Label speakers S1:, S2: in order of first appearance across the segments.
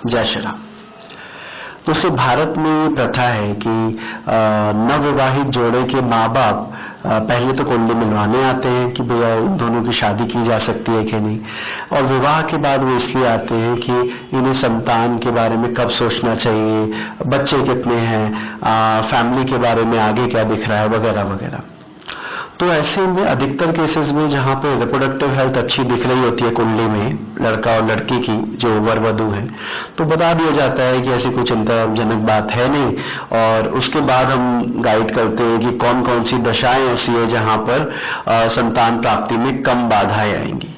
S1: जय श्री राम। दोस्तों, भारत में प्रथा है कि नवविवाहित जोड़े के माँ बाप पहले तो कुंडली मिलवाने आते हैं कि भैया इन दोनों की शादी की जा सकती है कि नहीं, और विवाह के बाद वो इसलिए आते हैं कि इन्हें संतान के बारे में कब सोचना चाहिए, बच्चे कितने हैं, फैमिली के बारे में आगे क्या दिख रहा है, वगैरह वगैरह। तो ऐसे में अधिकतर केसेस में जहां पे रिप्रोडक्टिव हेल्थ अच्छी दिख रही होती है कुंडली में, लड़का और लड़की की जो वर वधू है, तो बता दिया जाता है कि ऐसी कोई चिंताजनक बात है नहीं, और उसके बाद हम गाइड करते हैं कि कौन कौन सी दशाएं ऐसी है जहां पर संतान प्राप्ति में कम बाधाएं आएंगी।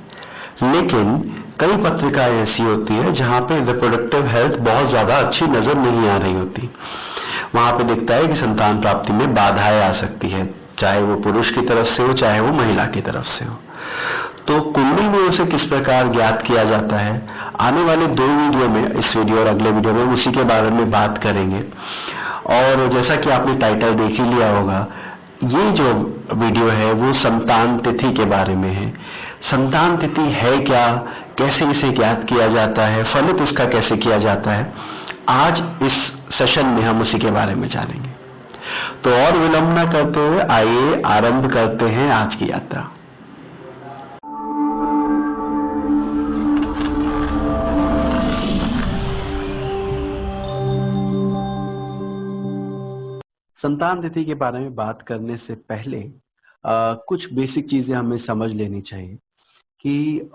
S1: लेकिन कई पत्रिकाएं ऐसी होती है जहां पे रिप्रोडक्टिव हेल्थ बहुत ज्यादा अच्छी नजर नहीं आ रही होती, वहां पे दिखता है कि संतान प्राप्ति में बाधाएं आ सकती है, चाहे वो पुरुष की तरफ से हो चाहे वो महिला की तरफ से हो। तो कुंडली में उसे किस प्रकार ज्ञात किया जाता है, आने वाले 2 वीडियो में, इस वीडियो और अगले वीडियो में उसी के बारे में बात करेंगे। और जैसा कि आपने टाइटल देख ही लिया होगा, ये जो वीडियो है वो संतान तिथि के बारे में है। संतान तिथि है क्या, कैसे इसे ज्ञात किया जाता है, फलित इसका कैसे किया जाता है, आज इस सेशन में हम उसी के बारे में जानेंगे। तो और विलंब न करते हुए आइए आरंभ करते हैं आज की यात्रा। संतान तिथि के बारे में बात करने से पहले कुछ बेसिक चीजें हमें समझ लेनी चाहिए कि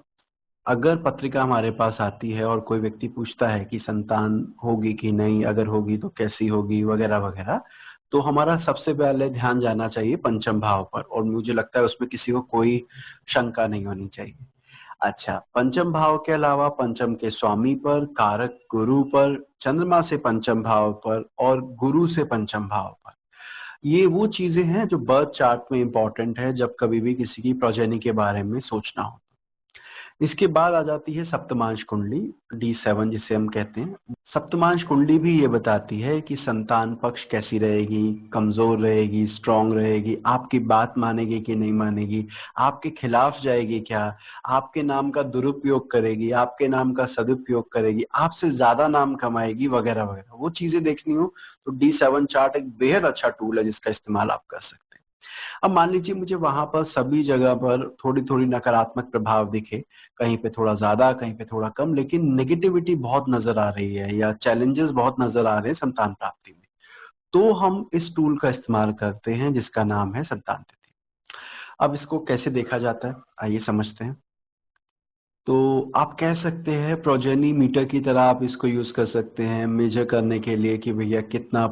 S1: अगर पत्रिका हमारे पास आती है और कोई व्यक्ति पूछता है कि संतान होगी कि नहीं, अगर होगी तो कैसी होगी, वगैरह वगैरह, तो हमारा सबसे पहले ध्यान जाना चाहिए पंचम भाव पर, और मुझे लगता है उसमें किसी को कोई शंका नहीं होनी चाहिए। अच्छा, पंचम भाव के अलावा पंचम के स्वामी पर, कारक गुरु पर, चंद्रमा से पंचम भाव पर और गुरु से पंचम भाव पर, ये वो चीजें हैं जो बर्थ चार्ट में इंपॉर्टेंट है जब कभी भी किसी की प्रोजेनी के बारे में सोचना हो। इसके बाद आ जाती है सप्तमांश कुंडली, D7 जिसे हम कहते हैं। सप्तमांश कुंडली भी ये बताती है कि संतान पक्ष कैसी रहेगी, कमजोर रहेगी, स्ट्रांग रहेगी, आपकी बात मानेगी कि नहीं मानेगी, आपके खिलाफ जाएगी क्या, आपके नाम का दुरुपयोग करेगी, आपके नाम का सदुपयोग करेगी, आपसे ज्यादा नाम कमाएगी, वगैरह वगैरह। वो चीजें देखनी हो तो D7 चार्ट एक बेहद अच्छा टूल है जिसका इस्तेमाल आप कर सकते हैं। अब मान लीजिए मुझे वहां पर सभी जगह पर थोड़ी थोड़ी नकारात्मक प्रभाव दिखे, कहीं पे थोड़ा ज्यादा, कहीं पे थोड़ा कम, लेकिन नेगेटिविटी बहुत नजर आ रही है या चैलेंजेस बहुत नजर आ रहे हैं संतान प्राप्ति में, तो हम इस टूल का इस्तेमाल करते हैं जिसका नाम है संतान तिथि। अब इसको कैसे देखा जाता है, आइए समझते हैं। तो आप कह सकते हैं प्रोजेनी मीटर की तरह आप इसको यूज कर सकते हैं मेजर करने के लिए कि भैया कितना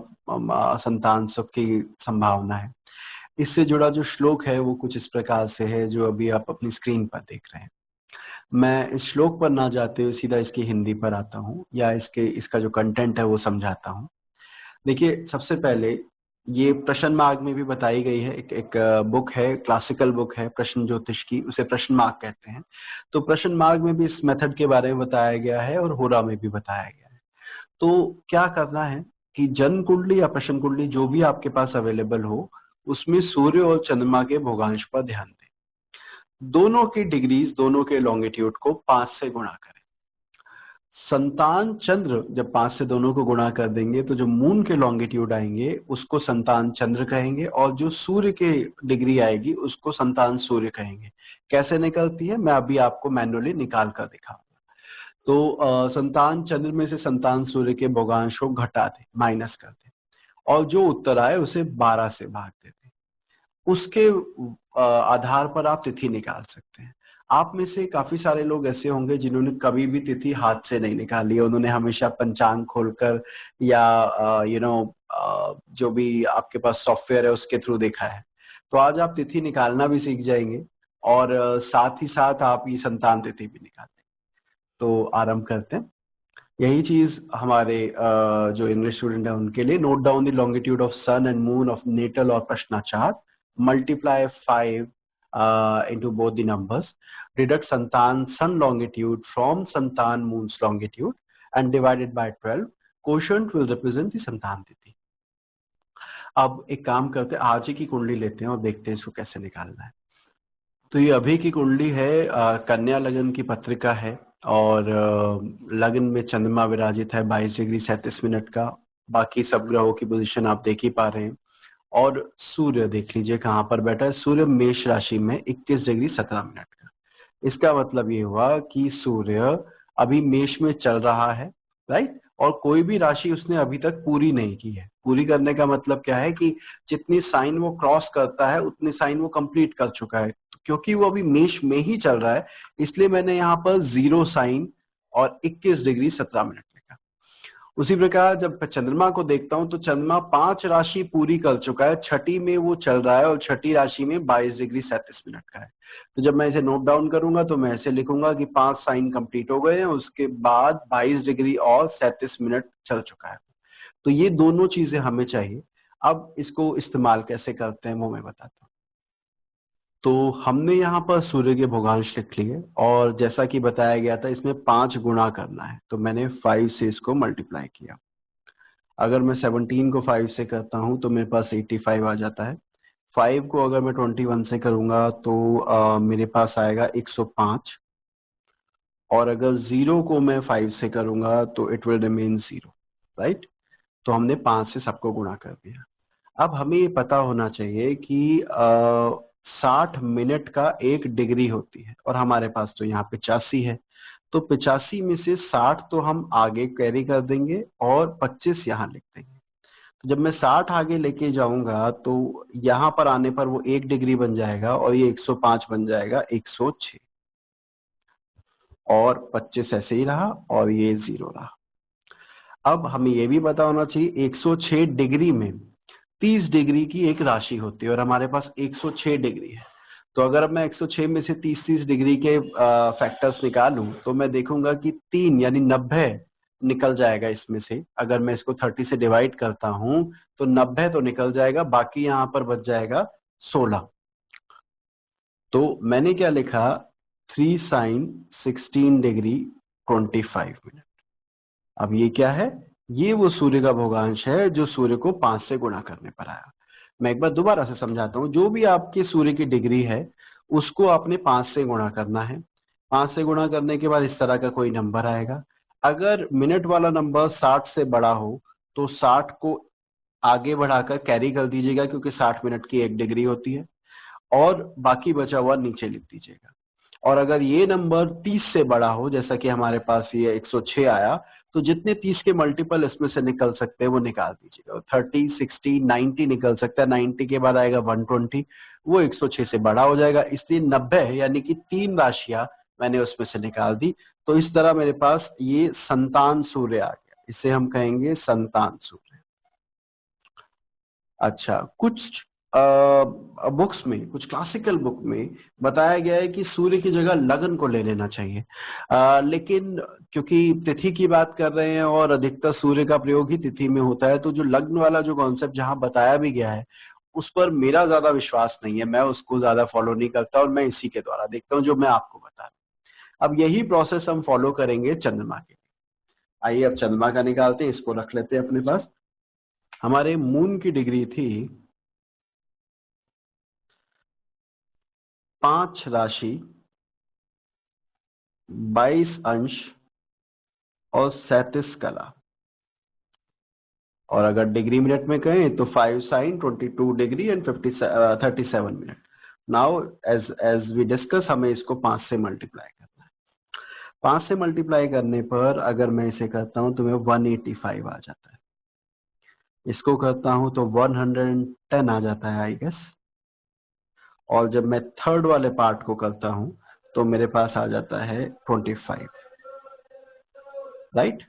S1: संतान सुख की संभावना है। इससे जुड़ा जो श्लोक है वो कुछ इस प्रकार से है जो अभी आप अपनी स्क्रीन पर देख रहे हैं। मैं इस श्लोक पर ना जाते हुए सीधा इसकी हिंदी पर आता हूं, या इसका जो कंटेंट है वो समझाता हूं। देखिए, सबसे पहले ये प्रश्न मार्ग में भी बताई गई है, एक बुक है, क्लासिकल बुक है प्रश्न ज्योतिष की, उसे प्रश्न मार्ग कहते हैं। तो प्रश्न मार्ग में भी इस मेथड के बारे में बताया गया है और होरा में भी बताया गया है। तो क्या करना है कि जन्म कुंडली या प्रश्न कुंडली जो भी आपके पास अवेलेबल हो, उसमें सूर्य और चंद्रमा के भोगांश पर ध्यान दें। दोनों की डिग्रीज, दोनों के लॉन्गिट्यूड को 5 से गुणा करें। संतान चंद्र जब 5 से दोनों को गुणा कर देंगे तो जो मून के लॉन्गिट्यूड आएंगे उसको संतान चंद्र कहेंगे, और जो सूर्य के डिग्री आएगी उसको संतान सूर्य कहेंगे। कैसे निकलती है मैं अभी आपको मैन्युअली निकाल कर दिखाऊंगा। तो संतान चंद्र में से संतान सूर्य के भोगांश को घटा दें, माइनस कर दें, और जो उत्तर आए उसे 12 से भाग देते हैं। उसके आधार पर आप तिथि निकाल सकते हैं। आप में से काफी सारे लोग ऐसे होंगे जिन्होंने कभी भी तिथि हाथ से नहीं निकाली है, उन्होंने हमेशा पंचांग खोलकर या जो भी आपके पास सॉफ्टवेयर है उसके थ्रू देखा है। तो आज आप तिथि निकालना भी सीख जाएंगे और साथ ही साथ आप ये संतान तिथि भी निकाल देंगे। तो आरंभ करते हैं। यही चीज हमारे जो इंग्लिश स्टूडेंट है उनके लिए, note down the longitude of sun and moon of natal और प्रश्न chart, multiply 5 into both the numbers, deduct santan sun longitude from santan moon's longitude and divided by 12, quotient will represent the संतान तिथि। अब एक काम करते हैं, आज ही की कुंडली लेते हैं और देखते हैं इसको कैसे निकालना है। तो ये अभी की कुंडली है, कन्या लगन की पत्रिका है, और लग्न में चंद्रमा विराजित है 22 डिग्री 37 मिनट का। बाकी सब ग्रहों की पोजीशन आप देख ही पा रहे हैं। और सूर्य देख लीजिए कहां पर बैठा है, सूर्य मेष राशि में 21 डिग्री 17 मिनट का। इसका मतलब ये हुआ कि सूर्य अभी मेष में चल रहा है, राइट। और कोई भी राशि उसने अभी तक पूरी नहीं की है। पूरी करने का मतलब क्या है कि जितनी साइन वो क्रॉस करता है उतनी साइन वो कंप्लीट कर चुका है। तो क्योंकि वो अभी मेष में ही चल रहा है, इसलिए मैंने यहाँ पर 0 साइन और 21 डिग्री 17 मिनट लिखा। उसी प्रकार जब मैं चंद्रमा को देखता हूं तो चंद्रमा 5 राशि पूरी कर चुका है, छठी में वो चल रहा है और छठी राशि में 22 डिग्री 37 मिनट का है। तो जब मैं इसे नोट डाउन करूंगा तो मैं ऐसे लिखूंगा कि 5 साइन कंप्लीट हो गए हैं, उसके बाद 22 डिग्री और 37 मिनट चल चुका है। तो ये दोनों चीजें हमें चाहिए। अब इसको इस्तेमाल कैसे करते हैं वो मैं बताता हूँ। तो हमने यहाँ पर सूर्य के भोगांश लिख लिए और जैसा कि बताया गया था इसमें 5 गुणा करना है, तो मैंने 5 से इसको मल्टीप्लाई किया। अगर मैं 17 को 5 से करता हूं तो मेरे पास 85 आ जाता है। 5 को अगर मैं 21 से करूंगा तो मेरे पास आएगा 105। और अगर 0 को मैं 5 से करूंगा तो इट विल रिमेन 0, राइट। तो हमने 5 से सबको गुणा कर दिया। अब हमें ये पता होना चाहिए कि 60 मिनट का 1 डिग्री होती है और हमारे पास तो यहाँ 85 है। तो 85 में से 60 तो हम आगे कैरी कर देंगे और 25 यहाँ लिख देंगे। तो जब मैं 60 आगे लेके जाऊंगा तो यहां पर आने पर वो 1 डिग्री बन जाएगा और ये 105 बन जाएगा 106। और 25 ऐसे ही रहा और ये 0 रहा। अब हमें ये भी पता होना चाहिए 106 डिग्री में 30 डिग्री की एक राशि होती है और हमारे पास 106 डिग्री है। तो अगर मैं 106 में से 30 डिग्री के फैक्टर्स निकालूं तो मैं देखूंगा कि 3 यानी 90 निकल जाएगा इसमें से। अगर मैं इसको 30 से डिवाइड करता हूं तो 90 तो निकल जाएगा, बाकी यहां पर बच जाएगा 16। तो मैंने क्या लिखा, 3 sin 16 डिग्री 25 मिनट। अब ये क्या है, ये वो सूर्य का भोगांश है जो सूर्य को 5 से गुणा करने पर आया। मैं एक बार दोबारा से समझाता हूं। जो भी आपके सूर्य की डिग्री है उसको आपने 5 से गुणा करना है। 5 से गुणा करने के बाद इस तरह का कोई नंबर आएगा। अगर मिनट वाला नंबर 60 से बड़ा हो तो 60 को आगे बढ़ाकर कैरी कर दीजिएगा, क्योंकि 60 मिनट की 1 डिग्री होती है, और बाकी बचा हुआ नीचे लिख दीजिएगा। और अगर ये नंबर 30 से बड़ा हो, जैसा कि हमारे पास ये 106 आया, तो जितने 30 के मल्टीपल इसमें से निकल सकते हैं वो निकाल दीजिएगा। 30, 60, 90 निकल सकता है। 90 के बाद आएगा 120, वो 106 से बड़ा हो जाएगा। इसलिए 90 यानी कि 3 राशियां मैंने उसमें से निकाल दी। तो इस तरह मेरे पास ये संतान सूर्य आ गया। इसे हम कहेंगे संतान सूर्य। अच्छा, कुछ बुक्स में, कुछ क्लासिकल बुक में बताया गया है कि सूर्य की जगह लगन को ले लेना चाहिए। लेकिन क्योंकि तिथि की बात कर रहे हैं और अधिकतर सूर्य का प्रयोग ही तिथि में होता है, तो जो लग्न वाला जो कॉन्सेप्ट जहां बताया भी गया है उस पर मेरा ज्यादा विश्वास नहीं है। मैं उसको ज्यादा फॉलो नहीं करता और मैं इसी के द्वारा देखता हूँ जो मैं आपको बता रहा हूँ। अब यही प्रोसेस हम फॉलो करेंगे चंद्रमा के। आइए अब चंद्रमा का निकालते हैं, इसको रख लेते हैं अपने पास। हमारे मून की डिग्री थी 5 राशि, 22 अंश और 37 कला। और अगर डिग्री मिनट में कहें तो 5 sin 22 degree and 37 minute. Now as we discuss, हमें इसको 5 से मल्टीप्लाई करना है। 5 से मल्टीप्लाई करने पर अगर मैं इसे करता हूं तो मैं 185 आ जाता है। इसको करता हूं तो 110 आ जाता है आई गेस। और जब मैं थर्ड वाले पार्ट को करता हूं तो मेरे पास आ जाता है 25, राइट।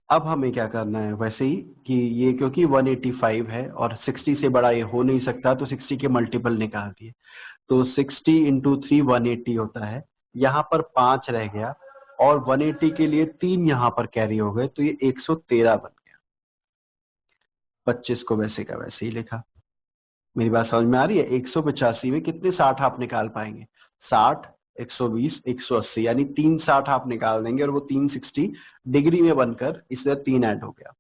S1: अब हमें क्या करना है, वैसे ही कि ये क्योंकि 185 है और 60 से बड़ा ये हो नहीं सकता, तो 60 के मल्टीपल निकाल दिए। तो 60 इंटू 3 180 होता है। यहां पर 5 रह गया और 180 के लिए 3 यहां पर कैरी हो गए, तो ये 113 बन गया। 25 को वैसे का वैसे ही लिखा। मेरी बात समझ में आ रही है। 185 में कितने 60 आप निकाल पाएंगे? 60, 120, 180, यानी 3 60 आप निकाल देंगे और वो 360 डिग्री में बनकर इससे 3 ऐड हो गया।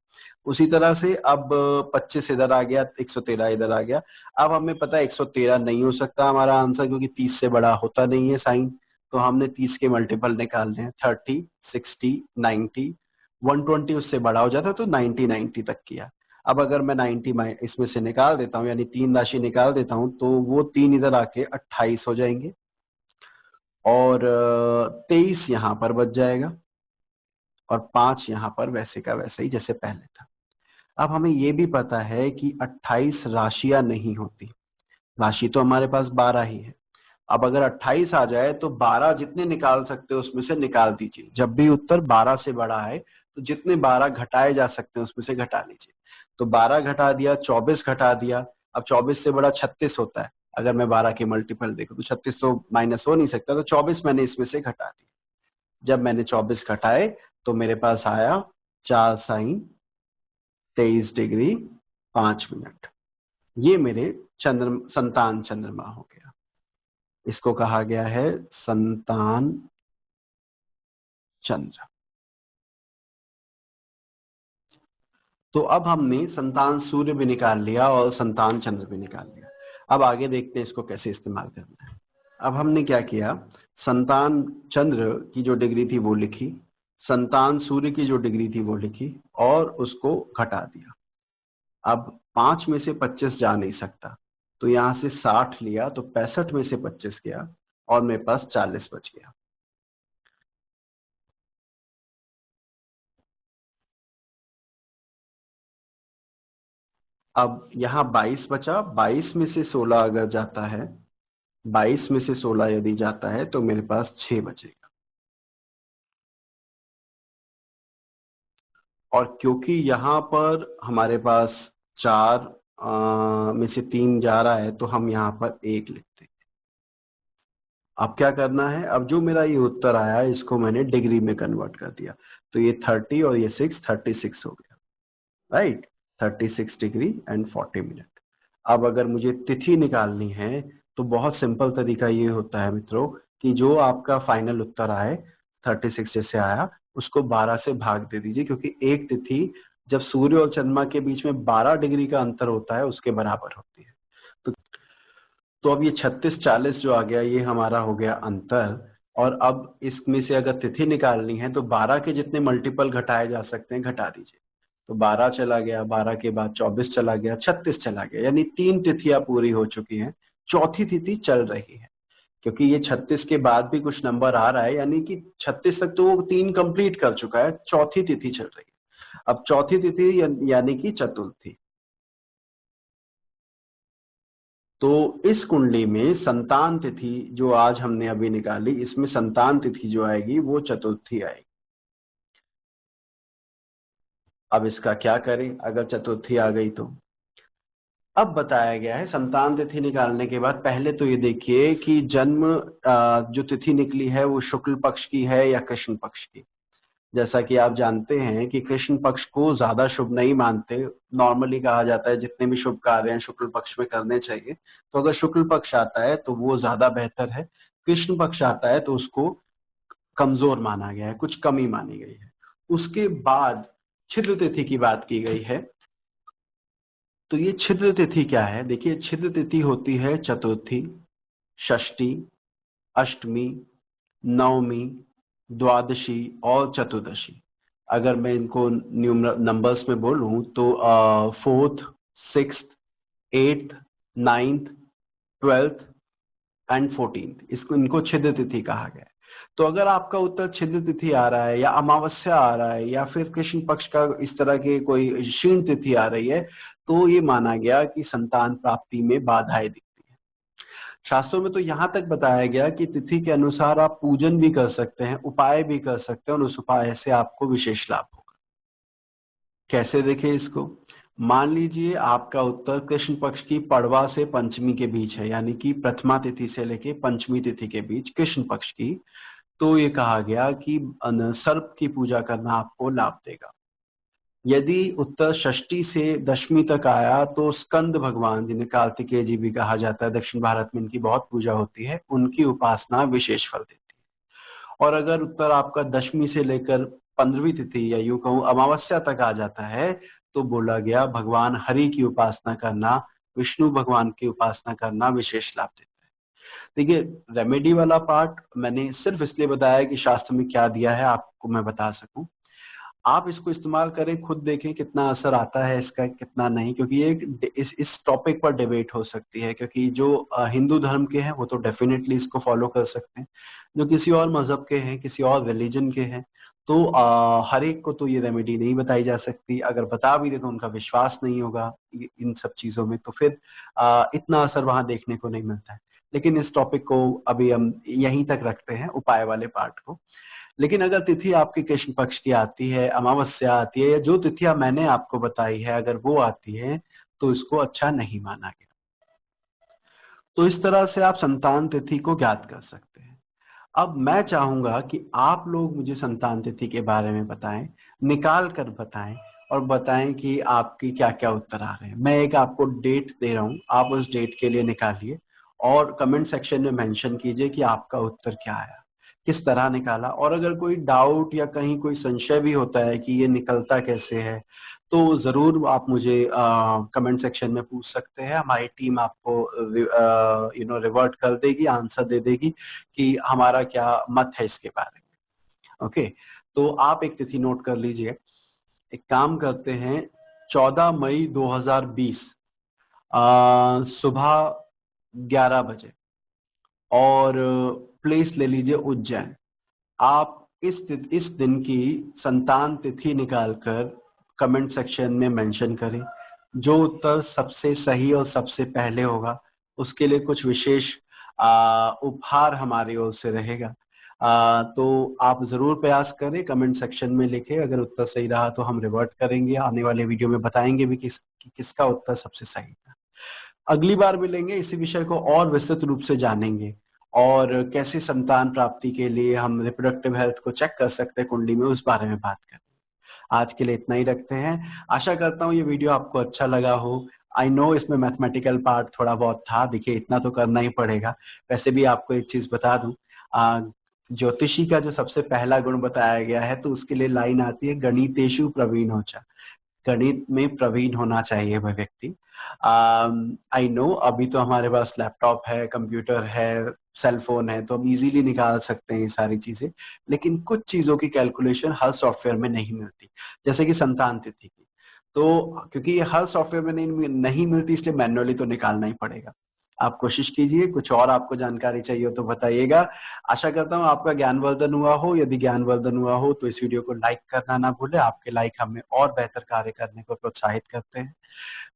S1: उसी तरह से अब 25 इधर आ गया, 113 इधर आ गया। अब हमें पता है 113 नहीं हो सकता हमारा आंसर, क्योंकि 30 से बड़ा होता नहीं है साइन। तो हमने 30 के मल्टीपल निकालने हैं, 30, 60, 90, 120 उससे बड़ा हो जाता है तो 90, 90 तक किया। अब अगर मैं 90 इसमें से निकाल देता हूं, यानी 3 राशि निकाल देता हूं, तो वो 3 इधर आके 28 हो जाएंगे और 23 यहां पर बच जाएगा और 5 यहां पर वैसे का वैसे ही जैसे पहले था। अब हमें यह भी पता है कि 28 राशियां नहीं होती, राशि तो हमारे पास 12 ही है। अब अगर 28 आ जाए तो 12 जितने निकाल सकते हो उसमें से निकाल दीजिए। जब भी उत्तर 12 से बड़ा है तो जितने 12 घटाए जा सकते हैं उसमें से घटा लीजिए। तो 12 घटा दिया, 24 घटा दिया। अब 24 से बड़ा 36 होता है। अगर मैं 12 के मल्टीपल देखूं तो 36 तो माइनस हो नहीं सकता, तो 24 मैंने इसमें से घटा दिया। जब मैंने 24 घटाए तो मेरे पास आया 4 sin 23 डिग्री 5 मिनट। ये मेरे संतान चंद्रमा हो गया। इसको कहा गया है संतान चंद्र। तो अब हमने संतान सूर्य भी निकाल लिया और संतान चंद्र भी निकाल लिया। अब आगे देखते हैं इसको कैसे इस्तेमाल करना है। अब हमने क्या किया, संतान चंद्र की जो डिग्री थी वो लिखी, संतान सूर्य की जो डिग्री थी वो लिखी और उसको घटा दिया। अब 5 में से 25 जा नहीं सकता, तो यहां से 60 लिया तो 65 में से 25 गया और मेरे पास 40 बच गया। अब यहां 22 बचा, 22 में से 16 अगर जाता है, 22 में से 16 यदि जाता है तो मेरे पास 6 बचेगा। और क्योंकि यहां पर हमारे पास 4 में से 3 जा रहा है तो हम यहां पर 1 लिखते हैं। अब क्या करना है, अब जो मेरा ये उत्तर आया इसको मैंने डिग्री में कन्वर्ट कर दिया, तो ये 30 और ये 6, 36 हो गया, राइट। 36 degree and 40 minute. अब अगर मुझे तिथि निकालनी है तो बहुत सिंपल तरीका ये होता है मित्रों कि जो आपका फाइनल उत्तर आए, 36 जैसे आया, उसको 12 से भाग दे दीजिए, क्योंकि एक तिथि जब सूर्य और चंद्रमा के बीच में 12 डिग्री का अंतर होता है उसके बराबर होती है। तो अब ये 36, 40 जो आ गया ये हमारा हो गया अंतर। और अब इसमें से अगर तिथि निकालनी है तो 12 के जितने मल्टीपल घटाए जा सकते हैं घटा दीजिए। तो 12 चला गया, 12 के बाद 24 चला गया, 36 चला गया, यानी 3 तिथियां पूरी हो चुकी हैं। चौथी तिथि चल रही है, क्योंकि ये 36 के बाद भी कुछ नंबर आ रहा है, यानी कि 36 तक तो वो 3 कंप्लीट कर चुका है, चौथी तिथि चल रही है। अब चौथी तिथि यानी कि चतुर्थी। तो इस कुंडली में संतान तिथि जो आज हमने अभी निकाली, इसमें संतान तिथि जो आएगी वो चतुर्थी आएगी। अब इसका क्या करें अगर चतुर्थी आ गई तो। अब बताया गया है संतान तिथि निकालने के बाद पहले तो ये देखिए कि जन्म जो तिथि निकली है वो शुक्ल पक्ष की है या कृष्ण पक्ष की। जैसा कि आप जानते हैं कि कृष्ण पक्ष को ज्यादा शुभ नहीं मानते। नॉर्मली कहा जाता है जितने भी शुभ कार्य हैं शुक्ल पक्ष में करने चाहिए। तो अगर शुक्ल पक्ष आता है तो वो ज्यादा बेहतर है, कृष्ण पक्ष आता है तो उसको कमजोर माना गया है, कुछ कमी मानी गई है। उसके बाद छिद्र तिथि की बात की गई है। तो ये छिद्र तिथि क्या है, देखिए छिद्र तिथि होती है चतुर्थी, षष्ठी, अष्टमी, नवमी, द्वादशी और चतुर्दशी। अगर मैं इनको नंबर्स में बोलूं तो 4th, 6th, 8th, 9th, 12th and 14th, इसको इनको छिद्र तिथि कहा गया है। तो अगर आपका उत्तर छिद्र तिथि आ रहा है या अमावस्या आ रहा है या फिर कृष्ण पक्ष का इस तरह के कोई क्षीण तिथि आ रही है, तो ये माना गया कि संतान प्राप्ति में बाधाएं दिखती है। शास्त्रों में तो यहां तक बताया गया कि तिथि के अनुसार आप पूजन भी कर सकते हैं, उपाय भी कर सकते हैं और उस उपाय से आपको विशेष लाभ होगा। कैसे देखें इसको। मान लीजिए आपका उत्तर कृष्ण पक्ष की पड़वा से पंचमी के बीच है, यानी कि प्रथमा तिथि से लेके पंचमी तिथि के बीच कृष्ण पक्ष की। तो ये कहा गया कि सर्प की पूजा करना आपको लाभ देगा। यदि उत्तर षष्ठी से दशमी तक आया तो स्कंद भगवान, जिन्हें कार्तिकेय जी भी कहा जाता है, दक्षिण भारत में इनकी बहुत पूजा होती है, उनकी उपासना विशेष फल देती है। और अगर उत्तर आपका दशमी से लेकर 15वीं तिथि या यूं कहूं अमावस्या तक आ जाता है, तो बोला गया भगवान हरि की उपासना करना, विष्णु भगवान की उपासना करना विशेष लाभ देता है। देखिए, रेमेडी वाला पार्ट मैंने सिर्फ इसलिए बताया कि शास्त्र में क्या दिया है आपको मैं बता सकूं। आप इसको इस्तेमाल करें, खुद देखें कितना असर आता है इसका, कितना नहीं, क्योंकि ये इस टॉपिक पर डिबेट हो सकती है। क्योंकि जो हिंदू धर्म के हैं वो तो डेफिनेटली इसको फॉलो कर सकते हैं, जो किसी और मजहब के हैं, किसी और रिलीजन के हैं, तो हर एक को तो ये रेमेडी नहीं बताई जा सकती। अगर बता भी दे तो उनका विश्वास नहीं होगा इन सब चीजों में, तो फिर इतना असर वहां देखने को नहीं मिलता है। लेकिन इस टॉपिक को अभी हम यहीं तक रखते हैं, उपाय वाले पार्ट को। लेकिन अगर तिथि आपकी कृष्ण पक्ष की आती है, अमावस्या आती है, या जो तिथियां मैंने आपको बताई है अगर वो आती है, तो इसको अच्छा नहीं माना गया। तो इस तरह से आप संतान तिथि को ज्ञात कर सकते हैं। अब मैं चाहूंगा कि आप लोग मुझे संतान तिथि के बारे में बताएं, निकाल कर बताएं, और बताएं कि आपकी क्या क्या उत्तर आ रहे हैं। मैं एक आपको डेट दे रहा हूं, आप उस डेट के लिए निकालिए और कमेंट सेक्शन में मेंशन कीजिए कि आपका उत्तर क्या आया, किस तरह निकाला। और अगर कोई डाउट या कहीं कोई संशय भी होता है कि ये निकलता कैसे है, तो जरूर आप मुझे कमेंट सेक्शन में पूछ सकते हैं। हमारी टीम आपको रिवर्ट कर देगी, आंसर दे देगी कि हमारा क्या मत है इसके बारे में। ओके, तो आप एक तिथि नोट कर लीजिए। एक काम करते हैं, 14 मई 2020 सुबह 11 बजे, और प्लेस ले लीजिए उज्जैन। आप इस दिन की संतान तिथि निकालकर कमेंट सेक्शन में मेंशन करें। जो उत्तर सबसे सही और सबसे पहले होगा उसके लिए कुछ विशेष उपहार हमारी ओर से रहेगा। तो आप जरूर प्रयास करें, कमेंट सेक्शन में लिखें। अगर उत्तर सही रहा तो हम रिवर्ट करेंगे, आने वाले वीडियो में बताएंगे भी किसका उत्तर सबसे सही था। अगली बार मिलेंगे, इसी विषय को और विस्तृत रूप से जानेंगे, और कैसे संतान प्राप्ति के लिए हम रिप्रोडक्टिव हेल्थ को चेक कर सकते हैं कुंडली में, उस बारे में बात करें। आज के लिए इतना ही रखते हैं। आशा करता हूँ ये वीडियो आपको अच्छा लगा हो। आई नो इसमें मैथमेटिकल पार्ट थोड़ा बहुत था, देखिए इतना तो करना ही पड़ेगा। वैसे भी आपको एक चीज बता दूं, ज्योतिषी का जो सबसे पहला गुण बताया गया है, तो उसके लिए लाइन आती है, गणितेषु प्रवीण हो जा। गणित में प्रवीण होना चाहिए वह व्यक्ति। आई नो अभी तो हमारे पास लैपटॉप है, कंप्यूटर है, सेल फोन है, तो हम इजीली निकाल सकते हैं ये सारी चीजें। लेकिन कुछ चीजों की कैलकुलेशन हर सॉफ्टवेयर में नहीं मिलती, जैसे कि संतान तिथि की। तो क्योंकि ये हर सॉफ्टवेयर में नहीं मिलती, इसलिए मैन्युअली तो निकालना ही पड़ेगा। आप कोशिश कीजिए, कुछ और आपको जानकारी चाहिए हो तो बताइएगा। आशा करता हूँ आपका ज्ञानवर्धन हुआ हो। यदि ज्ञानवर्धन हुआ हो तो इस वीडियो को लाइक करना ना भूले। आपके लाइक हमें और बेहतर कार्य करने को प्रोत्साहित करते हैं।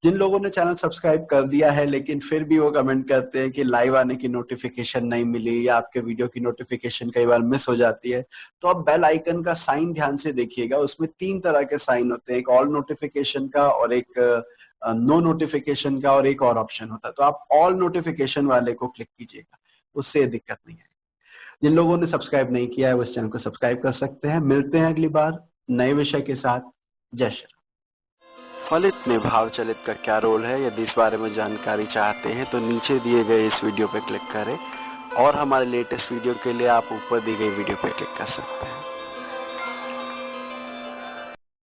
S1: जिन लोगों ने चैनल सब्सक्राइब कर दिया है लेकिन फिर भी वो कमेंट करते हैं कि लाइव आने की नोटिफिकेशन नहीं मिली, या आपके वीडियो की नोटिफिकेशन कई बार मिस हो जाती है, तो आप बेल आइकन का साइन ध्यान से देखिएगा। उसमें 3 तरह के साइन होते हैं, एक ऑल नोटिफिकेशन का, और एक नो नोटिफिकेशन का, और एक और ऑप्शन होता है। तो आप ऑल नोटिफिकेशन वाले को क्लिक कीजिएगा, उससे दिक्कत नहीं है। जिन लोगों ने सब्सक्राइब नहीं किया है वो इस चैनल को सब्सक्राइब कर सकते हैं। मिलते हैं अगली बार नए विषय के साथ। जय श्री राम। फलित में भाव चलित का क्या रोल है, यदि इस बारे में जानकारी चाहते हैं तो नीचे दिए गए इस वीडियो पर क्लिक करें, और हमारे लेटेस्ट वीडियो के लिए आप ऊपर दी गई वीडियो पर क्लिक कर सकते हैं।